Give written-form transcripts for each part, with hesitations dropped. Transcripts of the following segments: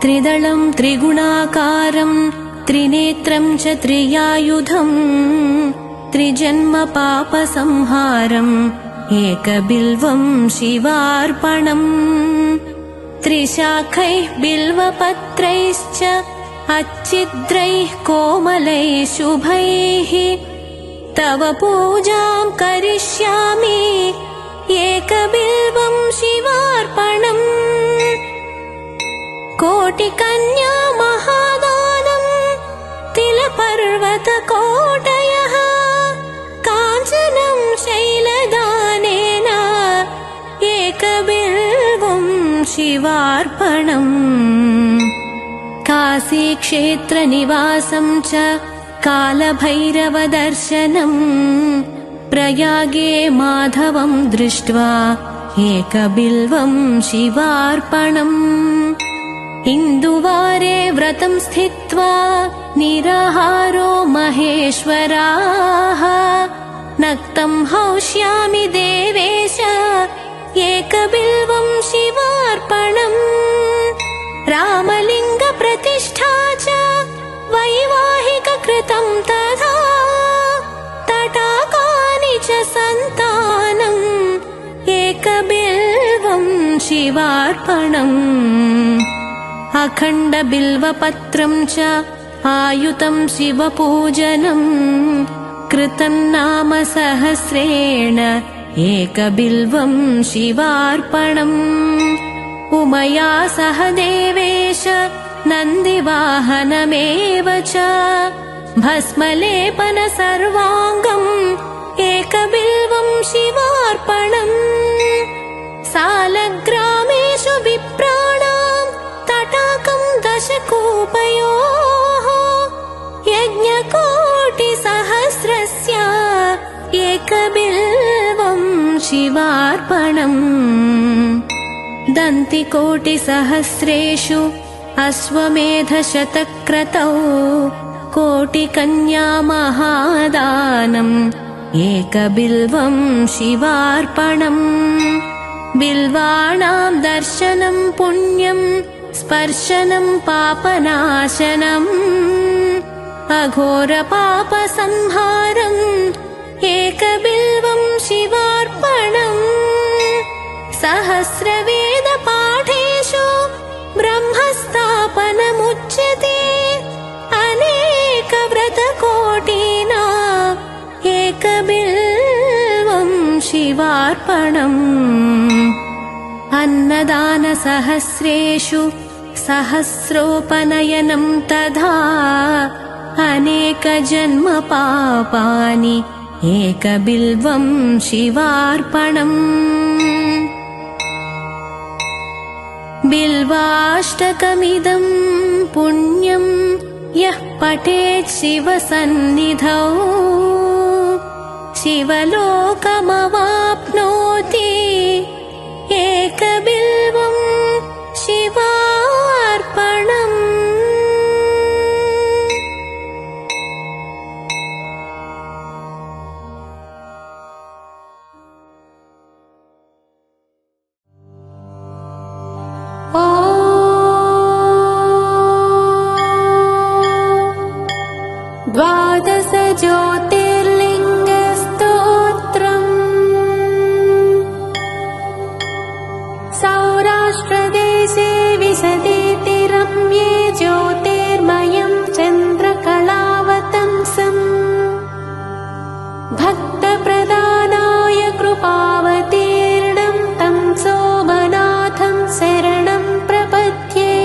त्रिदलं त्रिगुणाकारं त्रिनेत्रं च त्रियायुधं त्रिजन्म पापसंहारम् एकबिल्वं शिवार्पणम् त्रिशाखैः बिल्वपत्रैश्च अच्छिद्रैः कोमलैः शुभैः तव पूजां करिष्यामि एकबिल्वं शिवार्पणम् कोटिकन्या महादानं तिलपर्वतकोटयः काञ्चनं शैलदानेन एकबिल्वं शिवार्पणम् काशीक्षेत्रनिवासं च कालभैरवदर्शनम् प्रयागे माधवं दृष्ट्वा एकबिल्वं शिवार्पणम् इन्दुवारे व्रतं स्थित्वा निराहारो महेश्वराः नक्तं हौष्यामि देवेश एकबिल्वं शिवार्पणम् रामलिङ्गप्रतिष्ठा च वैवाहिककृतं तथा तटाकानि च सन्तानम् एकबिल्वं शिवार्पणम् अखण्डबिल्वपत्रं च आयुतं शिवपूजनम् कृतं नाम सहस्रेण एकबिल्वं शिवार्पणम् उमया सह देवेश नन्दिवाहनमेव च भस्मलेपन सर्वाङ्गम् एकबिल्वं शिवार्पणम् सालग्रामेषु विप्राणां तटाकं दशकूपयोः यज्ञकोटिसहस्रस्य एकबिल्वं शिवार्पणम् दन्तिकोटिसहस्रेषु अश्वमेधशतक्रतौ कोटिकन्या महादानम् एकबिल्वं शिवार्पणम् बिल्वाणां दर्शनं पुण्यं स्पर्शनं पापनाशनम् अघोरपापसंहारम् एकबिल्वं शिवार्पणम् सहस्रवेदपाठेषु ब्रह्मस्थापनमुच्यते अनेकव्रतकोटिना एकबिल्वं शिवार्पणम् अन्नदानसहस्रेषु सहस्रोपनयनं तथा अनेकजन्मपापानि एकबिल्वं शिवार्पणम् बिल्वाष्टकमिदं पुण्यं यः पठेत् शिवसन्निधौ शिवलोकमवाप्नोति एकबिल्वं शिवार्पणम् द्वादश ज्योतिर्लिङ्गस्तोत्रम् सौराष्ट्रदेशे विशदेति रम्ये ज्योतिर्मयं चन्द्रकलावतंसम् भक्तप्रदानाय कृपावतीर्णं तं सोमनाथं शरणं प्रपद्ये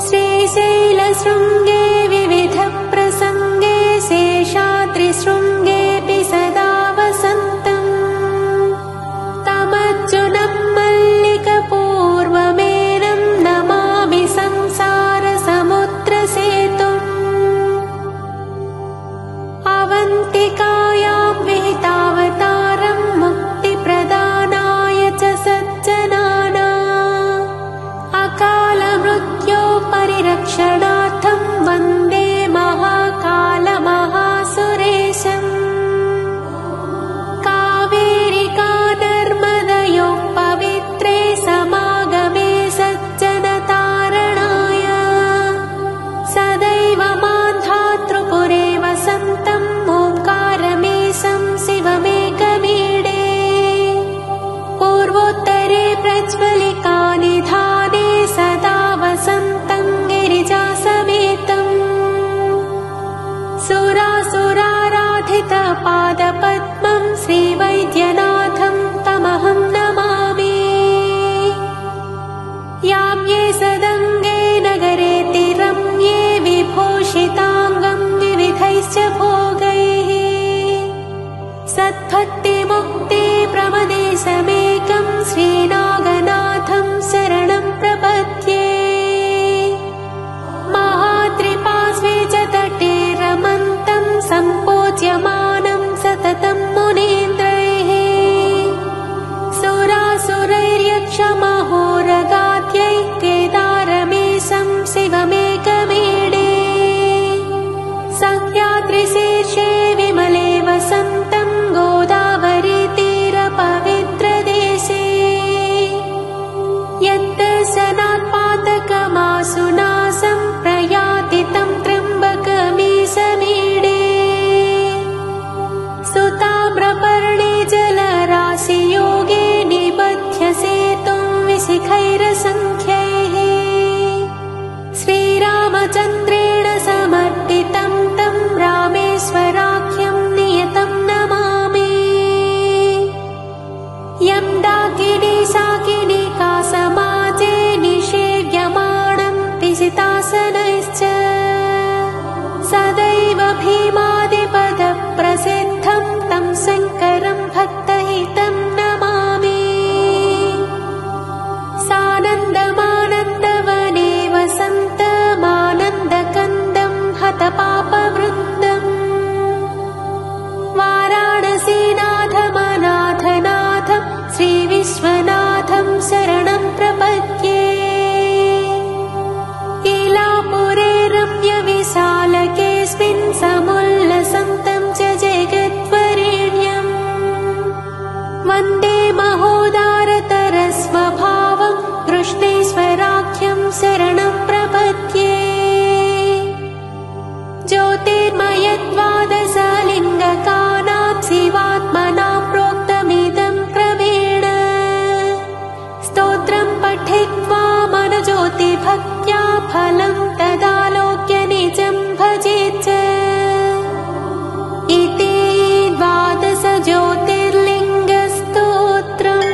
श्रीशैलशृङ्गे विविधप्रसङ्गे शेषाद्रिशृङ्गेऽपि सदा वसन्तम् तमर्जुनं मल्लिकपूर्वमेनं नमामि संसारसमुद्रसेतुम् अवन्तिकायां विहितावतारं मुक्तिप्रदानाय च सज्जनानाम् अकालमृत्यो परिरक्षणार्थं वन्दे महाकालमहासुरेशम् कावेरिका नर्मदयोः पवित्रे समागमे सज्जनता पूर्वोत्तरे प्रज्वलिकानिधाने सदा वसन्तं गिरिजासमेतम् सुरासुराराधितपादपद्मं श्रीवैद्यनाथं तमहं नमामि। याम्ये सदङ्गे नगरे तिरम्ये विभूषिताङ्गं विविधैश्च भोगैः सद्भक्तिमुक्ति प्रमदेशमेकं श्रीनागनाथं शरणं प्रपद्ये। महात्रिपार्श्वे च तटे रमन्तं सम्पूज्यमानं सततं मुनीन्द्रैः सुरासुरैर्यक्षमहोरगाद्यै केदारमेशं शिवमेकमीडे सह्याद्रिशीर्षे विमले वसन्तं गोदावरीतीरपवित्रदेशे यद्दर्शनात्पातकमासुनासं प्रयाति तं त्र्यम्बकमीशमीडे सुताम्रपर्णे जलराशियोगे निबध्य सेतुं विशिखैरसङ्ख्यैः श्रीरामचन्द्रेण समर्पितं तं रामेश्वराख्यं नियतं नमामि। यं डाकिनी शाकिनीकासमाजे निषेव्यमाणं पिशितासनैश्च सदैव भीमादिपदप्रसिद्धं तं शङ्करं भक्तहितं नमामि। सानन्दमानन्दवने वसन्तमानन्दकन्दं हतपापवृन्दम् वाराणसीनाथमनाथनाथं श्रीविश्वनाथं शरणं प्रपद्ये। किलापुरे रम्यविशालकेऽस्मिन् समुल्लसन्तं च जगद्वरेण्यम् वन्दे महोदारतरस्वभावं कृष्णेश्वराख्यं शरणं प्रपद्ये। ज्योतिर्मयद्वादशलिङ्गकानां शिवात्मनां प्रोक्तमिदं क्रमेण स्तोत्रं पठित्वा मनोज्योतिभक्त्या फलं तदालोक्य निजं भजेत् च। इति 12 ज्योतिर्लिङ्गस्तोत्रम्।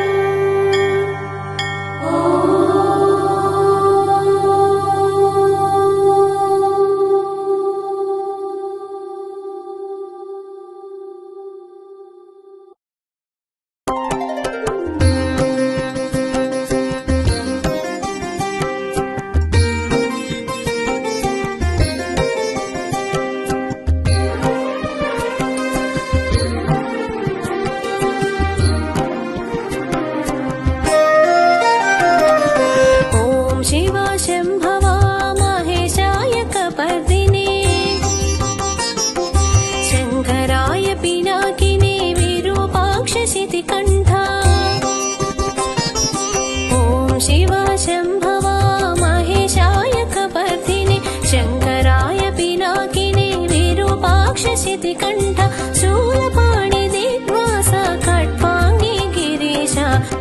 शशितिकण्ठ शूलपाणि दिग्वासा खट्वाङ्गी गिरीश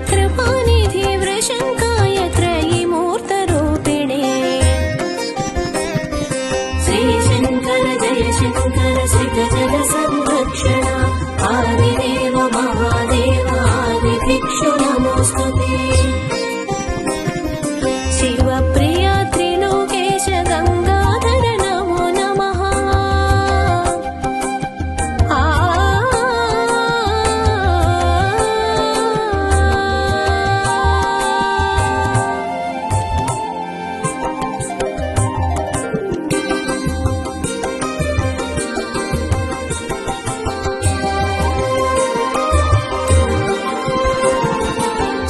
कृपानिधि वृषङ्काय त्रयीमूर्तरूपिणे श्रीशङ्कर जय शङ्कर श्रितजल संरक्षण आदिदेव महादेव आदिभिक्षु नमोऽस्तुते शिवप्रिया त्रिलोकेश गङ्गाधर नमो नमः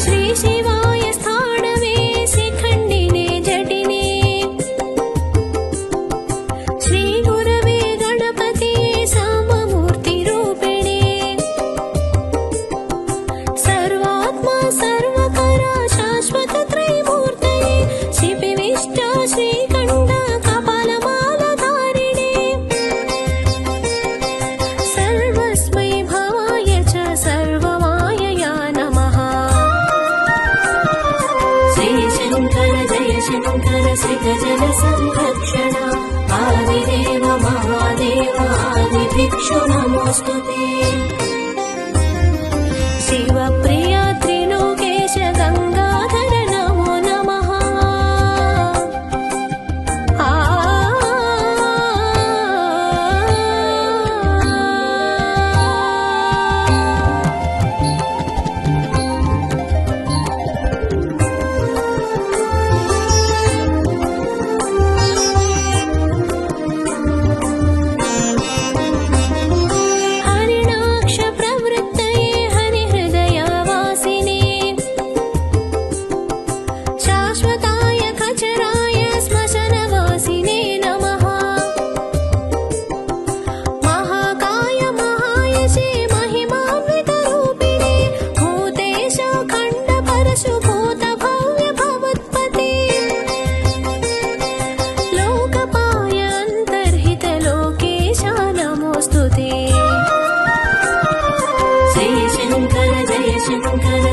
श्री शिवाय शङ्कर श्रितजल संरक्षण आदिदेव महादेव आदिभिक्षु नमोऽस्तु ते शिवप्रिया त्रिलोकेश गङ्गाधर नमो नमः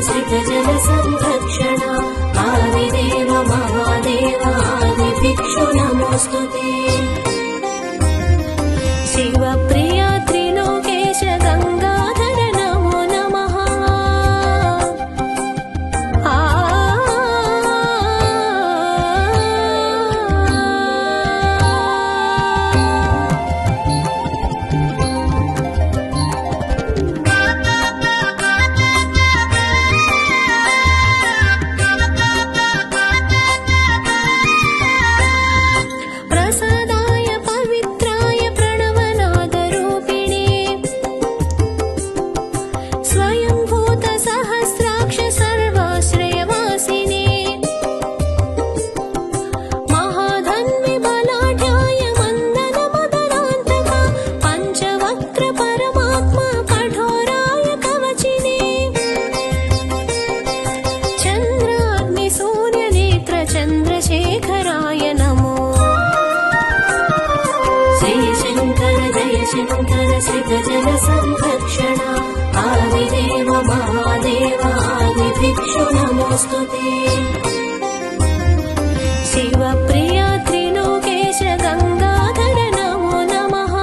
श्रितजल संरक्षण आदिदेव महादेव आदिभिक्षु नमोऽस्तु ते शिवप्रिया त्रिलोकेश गङ्गाधर नमो नमः चन्द्रशेखराय नमो शङ्कर श्रितजल संरक्षण आदिदेव महादेव आदिभिक्षु नमोऽस्तु ते शिवप्रिया त्रिलोकेश गङ्गाधर नमो नमः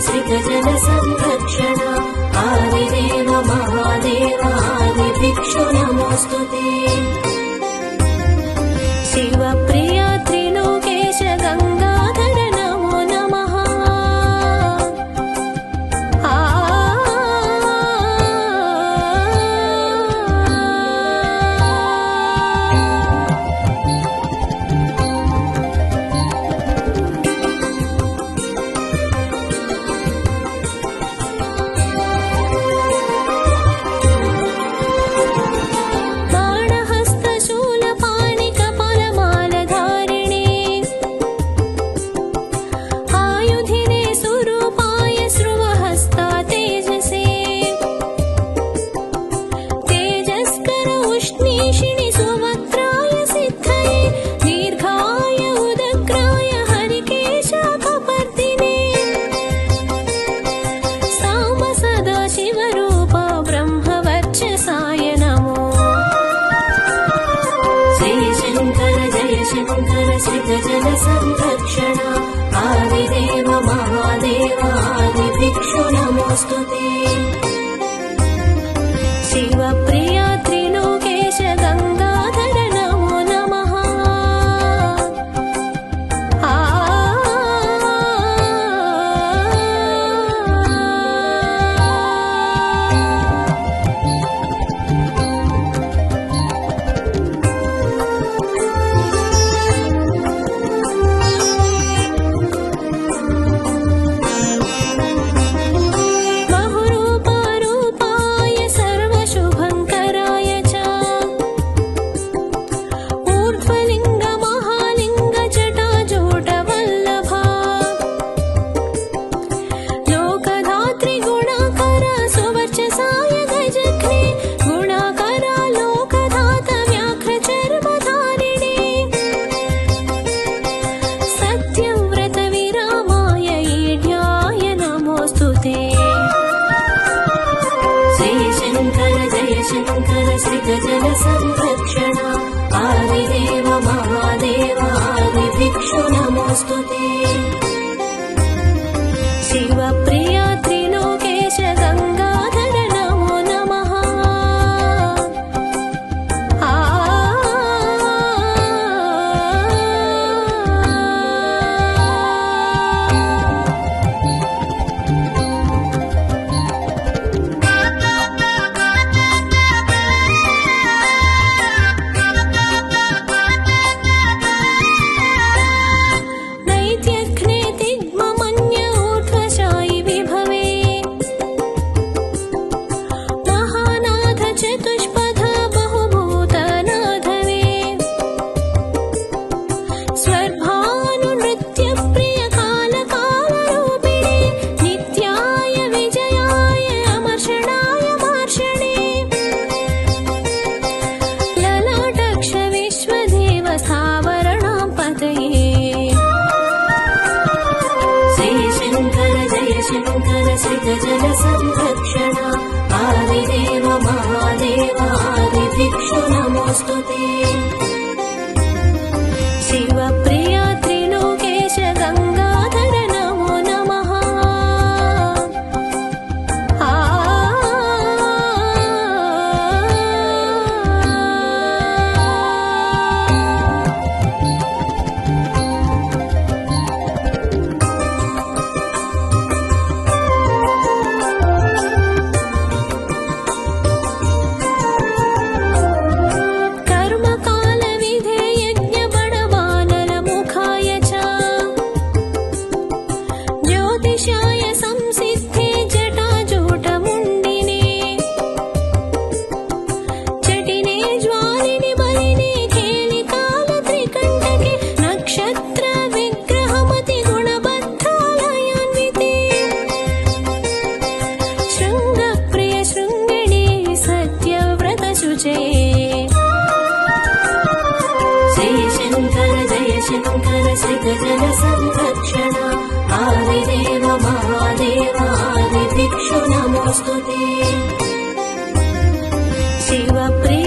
श्रितजल संरक्षण आदिदेव महादेव आदिभिक्षु नमोऽस्तु ते शिवप्रिया त्रिलोकेश गङ्गाधर नमो नमः श्रितजल संरक्षण आदिदेव महादेव आदिभिक्षु नमोऽस्तु ते शिवप्रिया त्रिलोकेश गङ्गाधर नमो नमः सृगजन संरक्षण आदिदेव महादेव आदिभिक्षु नमोऽस्तुते शिवप्रिया त्रिलोकेश गंगाधर नमो नमः शंकर सृगजन संरक्षण आदिदेव महादेव आदिभिक्षु नमोऽस्तुते शिवप्रिया त्रिलोकेश गंगाधर नमो नमः शंकर सृगजन संरक्षण आदिदेव महादेव आदिभिक्षु नमोऽस्तुते शिवप्रिया